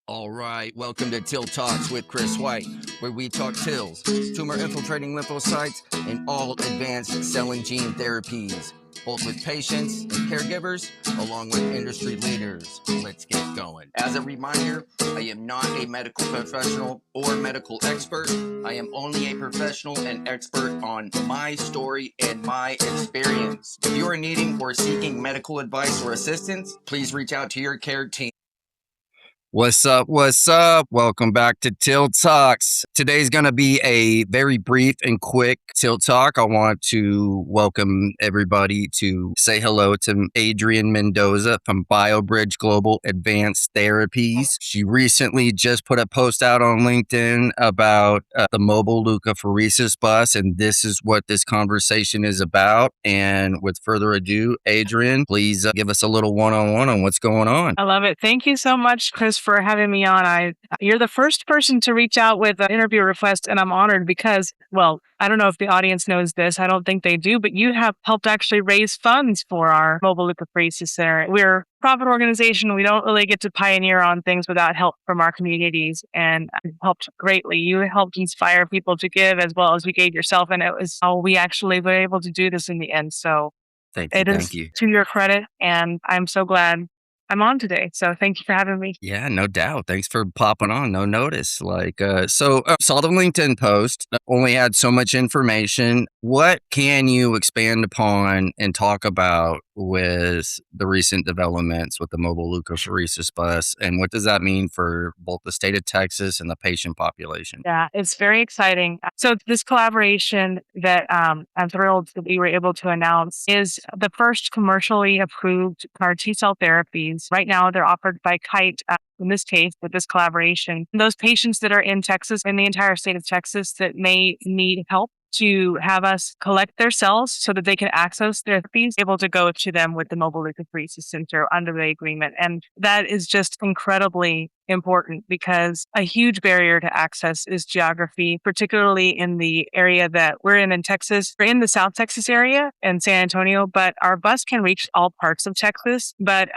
All right, welcome to TIL Talks with Chris White, where we talk TILs, tumor-infiltrating lymphocytes, and all advanced cell and gene therapies, both with patients and caregivers, along with industry leaders. Let's get going. As a reminder, I am not a medical professional or medical expert. I am only a professional and expert on my story and my experience. If you are needing or seeking medical advice or assistance, please reach out to your care team. What's up? What's up? Welcome back to TIL Talks. Today's going to be a very brief and quick TIL Talk. I want to welcome everybody to say hello to Adrienne Mendoza from BioBridge Global Advanced Therapies. She recently just put a post out on LinkedIn about the Mobile Leukapheresis bus, and this is what this conversation is about. And with further ado, Adrienne, please give us a little one-on-one on what's going on. I love it. Thank you so much, Chris, for having me on. You're the first person to reach out with an interview request, and I'm honored because, well, I don't know if the audience knows this. I don't think they do, but you have helped actually raise funds for our Mobile Leukapheresis Center. We're a profit organization. We don't really get to pioneer on things without help from our communities, and it helped greatly. You helped inspire people to give as well as you gave yourself, and it was how we actually were able to do this in the end. So Thank you. it is to your credit, and I'm so glad I'm on today. So thank you for having me. Yeah, no doubt. Thanks for popping on. No notice. Saw the LinkedIn post, only had so much information. What can you expand upon and talk about with the recent developments with the Mobile Leukapheresis bus? And what does that mean for both the state of Texas and the patient population? Yeah, it's very exciting. So this collaboration that I'm thrilled that we were able to announce is the first commercially approved CAR T-cell therapies. Right now, they're offered by KITE. In this case, with this collaboration, those patients that are in Texas, in the entire state of Texas, that may need help to have us collect their cells so that they can access therapies, able to go to them with the Mobile Leukapheresis Center under the agreement. And that is just incredibly important because a huge barrier to access is geography, particularly in the area that we're in Texas. We're in the South Texas area in San Antonio, but our bus can reach all parts of Texas. But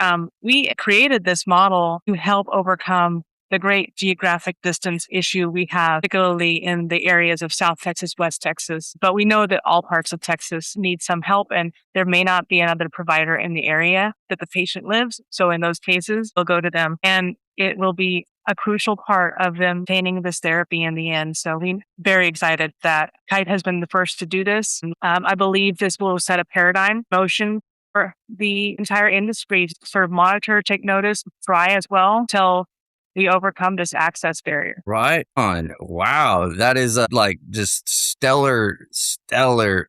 we created this model to help overcome the great geographic distance issue we have, particularly in the areas of South Texas, West Texas. But we know that all parts of Texas need some help, and there may not be another provider in the area that the patient lives. So in those cases, we'll go to them, and it will be a crucial part of them obtaining this therapy in the end. So we're very excited that KITE has been the first to do this. I believe this will set a paradigm motion for the entire industry to sort of monitor, take notice, try as well until we overcome this access barrier. Right on. Wow. That is just stellar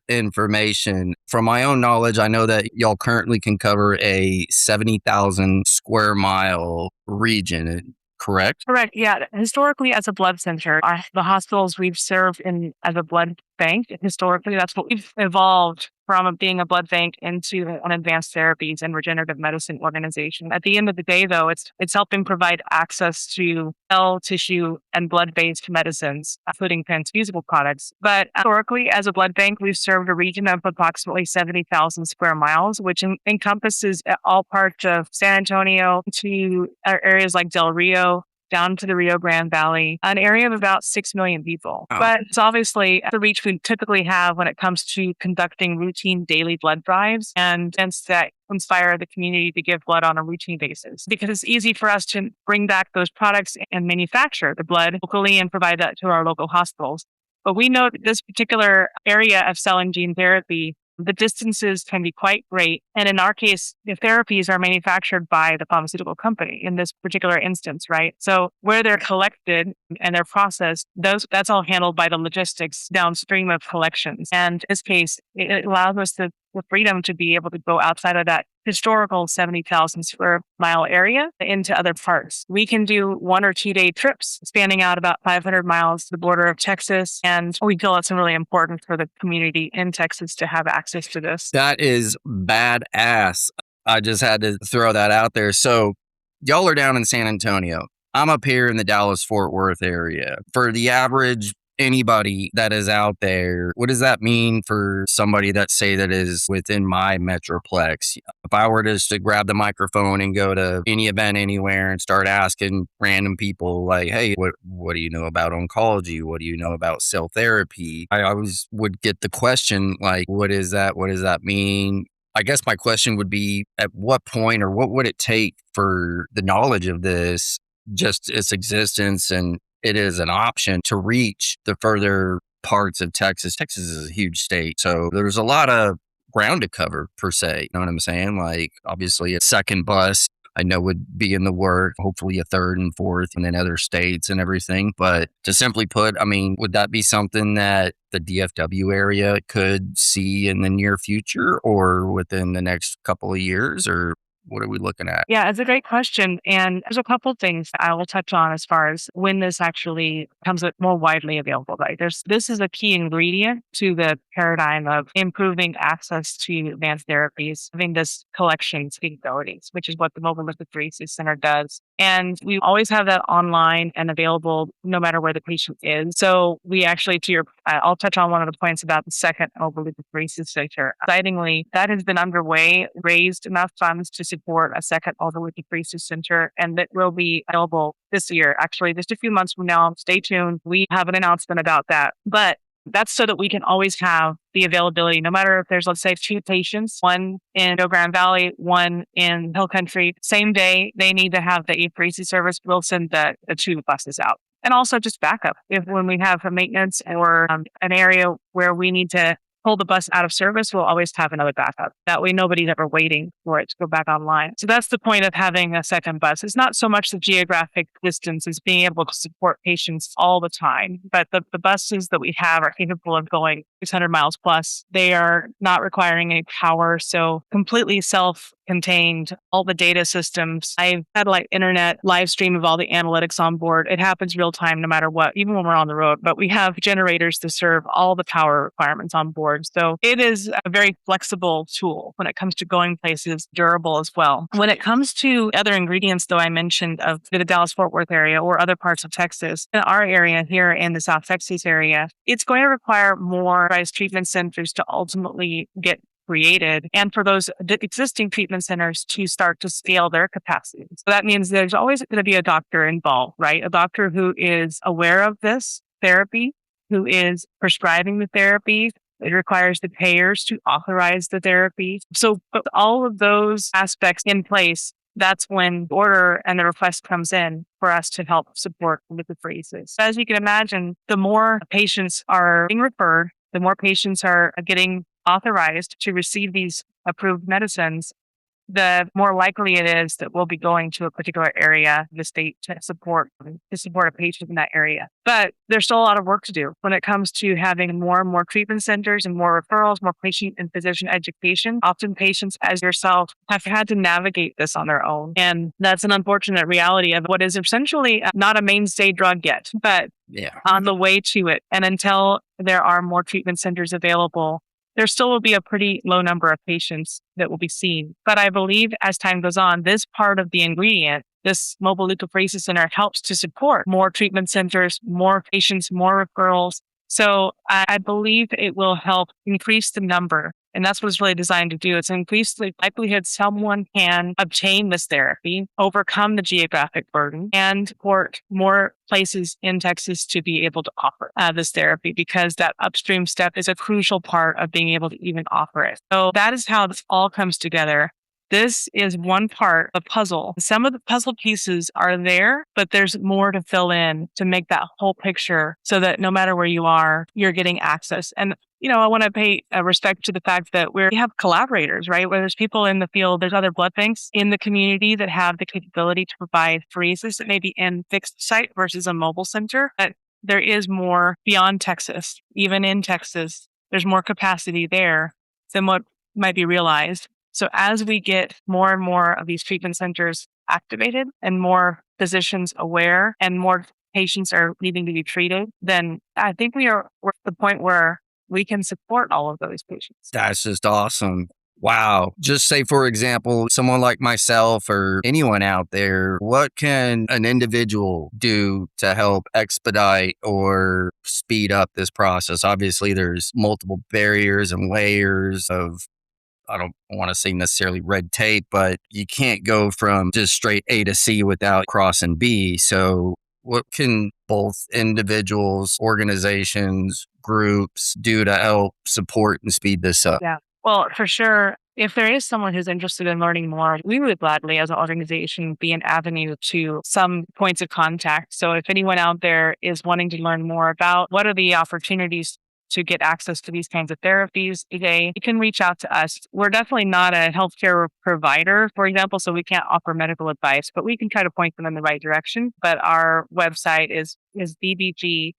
information. From my own knowledge, I know that y'all currently can cover a 70,000 square mile region. Correct? Correct. Yeah. Historically, as a blood center, the hospitals we've served in as a blood bank, historically, that's what we've evolved from being a blood bank into an advanced therapies and regenerative medicine organization. At the end of the day, though, it's helping provide access to cell, tissue, and blood-based medicines, including transfusible products. But historically, as a blood bank, we've served a region of approximately 70,000 square miles, which encompasses all parts of San Antonio to areas like Del Rio, down to the Rio Grande Valley, an area of about 6 million people. Oh. But it's obviously the reach we typically have when it comes to conducting routine daily blood drives and that inspire the community to give blood on a routine basis. Because it's easy for us to bring back those products and manufacture the blood locally and provide that to our local hospitals. But we know that this particular area of cell and gene therapy, the distances can be quite great. And in our case, the therapies are manufactured by the pharmaceutical company in this particular instance, right? So where they're collected and they're processed, that's all handled by the logistics downstream of collections. And in this case, it allows us the freedom to be able to go outside of that historical 70,000 square mile area into other parts. We can do 1 or 2 day trips spanning out about 500 miles to the border of Texas. And we feel it's really important for the community in Texas to have access to this. That is badass. I just had to throw that out there. So y'all are down in San Antonio. I'm up here in the Dallas-Fort Worth area. For the average anybody that is out there, what does that mean for somebody that say that is within my metroplex? If I were just to grab the microphone and go to any event anywhere and start asking random people like, hey, what do you know about oncology? What do you know about cell therapy? I always would get the question like, what is that? What does that mean? I guess my question would be, at what point or what would it take for the knowledge of this, just its existence and it is an option to reach the further parts of Texas? Texas is a huge state, so there's a lot of ground to cover per se. You know what I'm saying? Like, obviously a second bus I know would be in the work, hopefully a third and fourth and then other states and everything. But to simply put, I mean, would that be something that the DFW area could see in the near future or within the next couple of years, or what are we looking at? Yeah, it's a great question. And there's a couple things I will touch on as far as when this actually becomes more widely available, right? This is a key ingredient to the paradigm of improving access to advanced therapies, having this collection capabilities, which is what the Mobile Leukapheresis Center does. And we always have that online and available no matter where the patient is. So we actually, I'll touch on one of the points about the second Mobile Leukapheresis Center. Excitingly, that has been underway, raised enough funds to support a second Mobile Leukapheresis Center, and that will be available this year. Actually, just a few months from now. Stay tuned. We have an announcement about that. But that's so that we can always have the availability, no matter if there's, let's say, 2 patients, one in Rio Grande Valley, one in Hill Country, same day, they need to have the apheresis service. We'll send the 2 buses out. And also just backup. When we have a maintenance or an area where we need to pull the bus out of service, we'll always have another backup. That way, nobody's ever waiting for it to go back online. So that's the point of having a second bus. It's not so much the geographic distance as being able to support patients all the time. But the buses that we have are capable of going 600 miles plus. They are not requiring any power. So completely self-contained, all the data systems. I've satellite internet live stream of all the analytics on board. It happens real time no matter what, even when we're on the road. But we have generators to serve all the power requirements on board. So it is a very flexible tool when it comes to going places, durable as well. When it comes to other ingredients, though, I mentioned of the Dallas-Fort Worth area or other parts of Texas, in our area here in the South Texas area, it's going to require more treatment centers to ultimately get created, and for those existing treatment centers to start to scale their capacity. So that means there's always going to be a doctor involved, right? A doctor who is aware of this therapy, who is prescribing the therapy. It requires the payers to authorize the therapy. So with all of those aspects in place, that's when the order and the request comes in for us to help support leukapheresis. As you can imagine, the more patients are being referred, the more patients are getting authorized to receive these approved medicines, the more likely it is that we'll be going to a particular area of the state to support a patient in that area. But there's still a lot of work to do when it comes to having more and more treatment centers and more referrals, more patient and physician education. Often patients, as yourself, have had to navigate this on their own. And that's an unfortunate reality of what is essentially not a mainstay drug yet, but on the way to it. And until there are more treatment centers available, there still will be a pretty low number of patients that will be seen. But I believe as time goes on, this part of the ingredient, this Mobile Leukapheresis Center, helps to support more treatment centers, more patients, more referrals. So I believe it will help increase the number. And that's what it's really designed to do. It's increase the likelihood someone can obtain this therapy, overcome the geographic burden, and support more places in Texas to be able to offer this therapy, because that upstream step is a crucial part of being able to even offer it. So that is how this all comes together. This is one part of the puzzle. Some of the puzzle pieces are there, but there's more to fill in to make that whole picture so that no matter where you are, you're getting access. And I want to pay respect to the fact that we have collaborators, right? Where there's people in the field, there's other blood banks in the community that have the capability to provide pheresis that may be in fixed site versus a mobile center. But there is more beyond Texas. Even in Texas, there's more capacity there than what might be realized. So as we get more and more of these treatment centers activated and more physicians aware and more patients are needing to be treated, then I think we're at the point where we can support all of those patients. That's just awesome. Wow. Just say, for example, someone like myself or anyone out there, what can an individual do to help expedite or speed up this process? Obviously, there's multiple barriers and layers of, I don't want to say necessarily red tape, but you can't go from just straight A to C without crossing B. So what can both individuals, organizations, groups do to help support and speed this up? Yeah. Well, for sure, if there is someone who's interested in learning more, we would gladly, as an organization, be an avenue to some points of contact. So if anyone out there is wanting to learn more about what are the opportunities to get access to these kinds of therapies, you can reach out to us. We're definitely not a healthcare provider, for example, so we can't offer medical advice, but we can try to point them in the right direction. But our website is bbgat.org.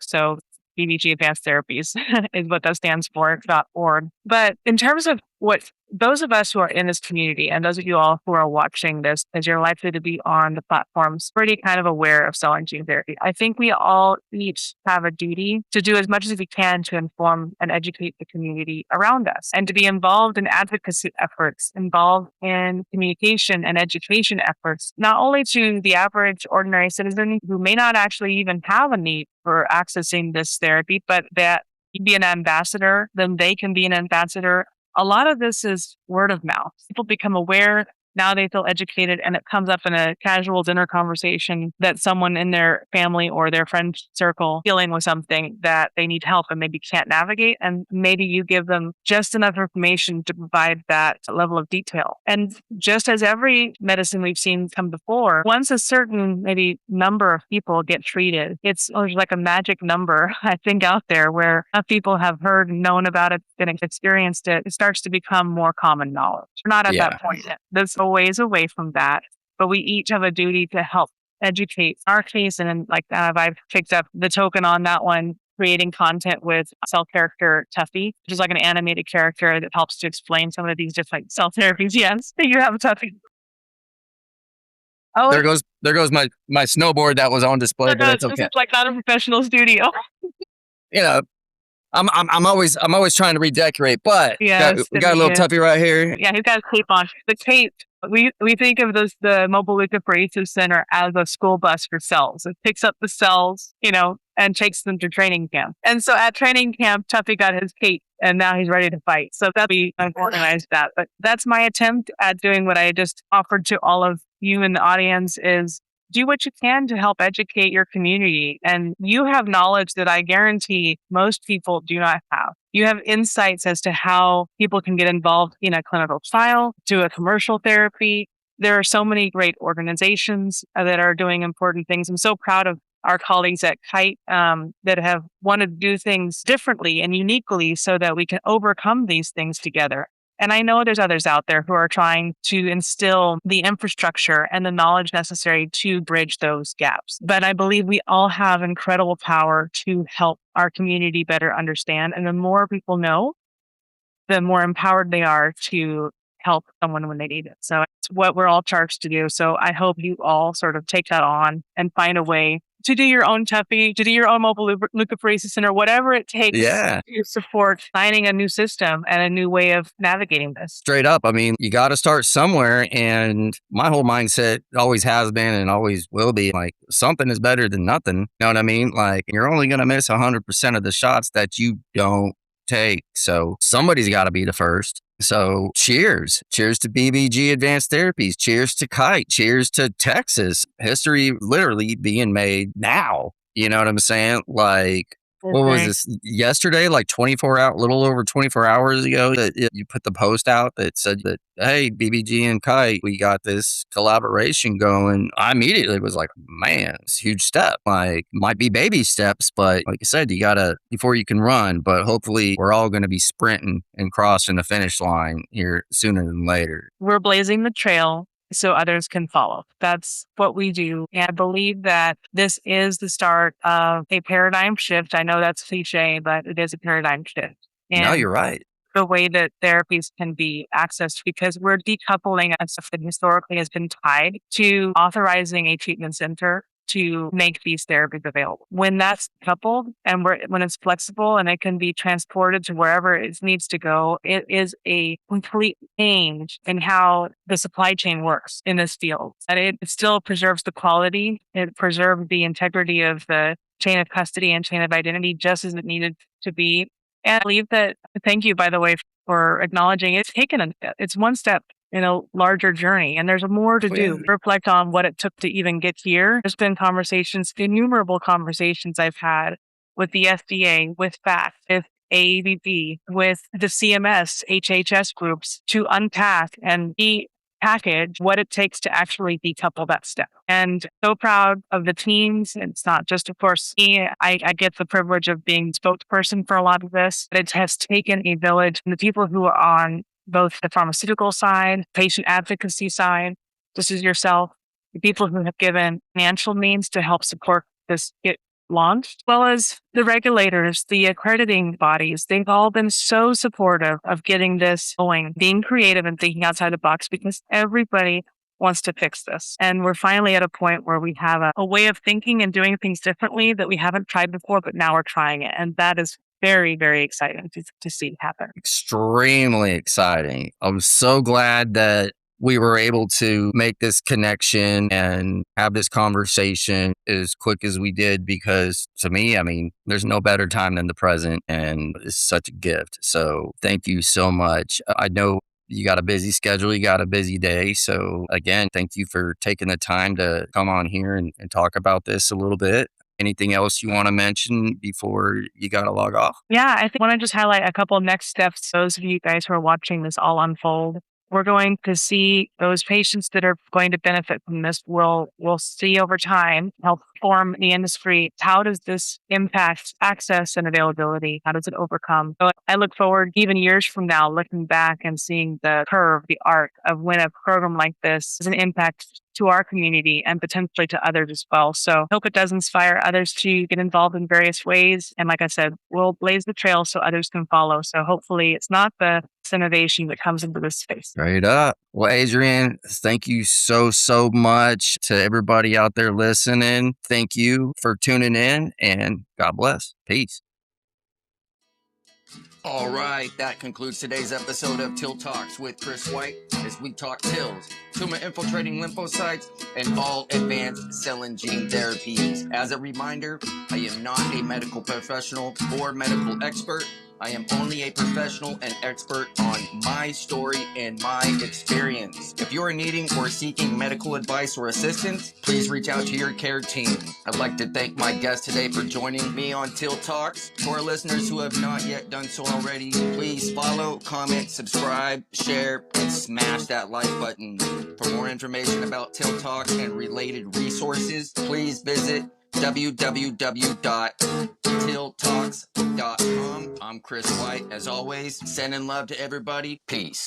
So BBG Advanced Therapies is what that stands for, .org. But in terms of what those of us who are in this community and those of you all who are watching this, as you're likely to be on the platforms, pretty kind of aware of cell and gene therapy. I think we all each have a duty to do as much as we can to inform and educate the community around us and to be involved in advocacy efforts, involved in communication and education efforts, not only to the average ordinary citizen who may not actually even have a need for accessing this therapy, but that you be an ambassador, then they can be an ambassador. A lot of this is word of mouth. People become aware. Now they feel educated, and it comes up in a casual dinner conversation that someone in their family or their friend circle dealing with something that they need help and maybe can't navigate. And maybe you give them just enough information to provide that level of detail. And just as every medicine we've seen come before, once a certain maybe number of people get treated, there's like a magic number, I think, out there where enough people have heard and known about it and experienced it, it starts to become more common knowledge. We're not at that point yet. That's a ways away from that, but we each have a duty to help educate our case. And like I've picked up the token on that one, creating content with cell character Tuffy, which is like an animated character that helps to explain some of these different cell therapies. Yes, you have a Tuffy. Oh, there goes my snowboard that was on display, but that's okay. This is like not a professional studio. You know, I'm always trying to redecorate, but we got a little Tuffy right here. Yeah, he's got a cape on. The cape. We think of the Mobile Leukapheresis Center as a school bus for cells. It picks up the cells, and takes them to training camp. And so at training camp, Tuffy got his cape, and now he's ready to fight. So we organized that. But that's my attempt at doing what I just offered to all of you in the audience is do what you can to help educate your community. And you have knowledge that I guarantee most people do not have. You have insights as to how people can get involved in a clinical trial, do a commercial therapy. There are so many great organizations that are doing important things. I'm so proud of our colleagues at KITE that have wanted to do things differently and uniquely so that we can overcome these things together. And I know there's others out there who are trying to instill the infrastructure and the knowledge necessary to bridge those gaps. But I believe we all have incredible power to help our community better understand. And the more people know, the more empowered they are to help someone when they need it. So it's what we're all charged to do. So I hope you all sort of take that on and find a way to do your own Tuffy, to do your own Mobile Leukapheresis Center, whatever it takes to support finding a new system and a new way of navigating this. Straight up. I mean, you got to start somewhere. And my whole mindset always has been and always will be like something is better than nothing. You know what I mean? Like you're only going to miss 100% of the shots that you don't take. So somebody's got to be the first. So cheers to BBG Advanced Therapies. Cheers to KITE. Cheers to Texas. History literally being made now. You know what I'm saying? Like, what was this yesterday? Like little over 24 hours ago that you put the post out that said that, hey, BBG and KITE, we got this collaboration going. I immediately was like, man, it's a huge step. Like might be baby steps, but like I said, you gotta, before you can run, but hopefully we're all going to be sprinting and crossing the finish line here sooner than later. We're blazing the trail so others can follow. That's what we do. And I believe that this is the start of a paradigm shift. I know that's cliche, but it is a paradigm shift. And no, you're right. The way that therapies can be accessed because we're decoupling stuff that historically has been tied to authorizing a treatment center to make these therapies available. When that's coupled and when it's flexible and it can be transported to wherever it needs to go, it is a complete change in how the supply chain works in this field. And it still preserves the quality, it preserves the integrity of the chain of custody and chain of identity just as it needed to be. And I believe that, thank you, by the way, for acknowledging it's one step in a larger journey, and there's more to do. Reflect on what it took to even get here. There's been innumerable conversations I've had with the FDA, with FACT, with AABB, with the CMS, HHS groups to unpack and package what it takes to actually decouple that step. And so proud of the teams. It's not just, of course, me. I get the privilege of being spokesperson for a lot of this, but it has taken a village. And the people who are on both the pharmaceutical side, patient advocacy side, just as yourself, the people who have given financial means to help support this get launched, as well as the regulators, the accrediting bodies. They've all been so supportive of getting this going, being creative and thinking outside the box, because everybody wants to fix this. And we're finally at a point where we have a way of thinking and doing things differently that we haven't tried before, but now we're trying it. And that is very, very exciting to see happen. Extremely exciting. I'm so glad that we were able to make this connection and have this conversation as quick as we did, because to me, I mean, there's no better time than the present, and it's such a gift. So thank you so much. I know you got a busy schedule, you got a busy day. So again, thank you for taking the time to come on here and talk about this a little bit. Anything else you want to mention before you got to log off? Yeah, I want to just highlight a couple of next steps. Those of you guys who are watching this all unfold, we're going to see those patients that are going to benefit from this. We'll see over time, help form the industry. How does this impact access and availability? How does it overcome? So I look forward, even years from now, looking back and seeing the curve, the arc of when a program like this has an impact to our community and potentially to others as well. So I hope it does inspire others to get involved in various ways. And like I said, we'll blaze the trail so others can follow. So hopefully it's not the innovation that comes into this space. Straight up. Well, Adrienne, thank you so much to everybody out there listening. Thank you for tuning in, and God bless. Peace. All right, that concludes today's episode of TIL Talks with Chris White, as we talk TILs, tumor-infiltrating lymphocytes, and all advanced cell and gene therapies. As a reminder, I am not a medical professional or medical expert. I am only a professional and expert on my story and my experience. If you are needing or seeking medical advice or assistance, please reach out to your care team. I'd like to thank my guest today for joining me on TIL Talks. To our listeners who have not yet done so already, please follow, comment, subscribe, share, and smash that like button. For more information about TIL Talks and related resources, please visit www.tiltalks.com. I'm Chris White. As always, sending love to everybody. Peace.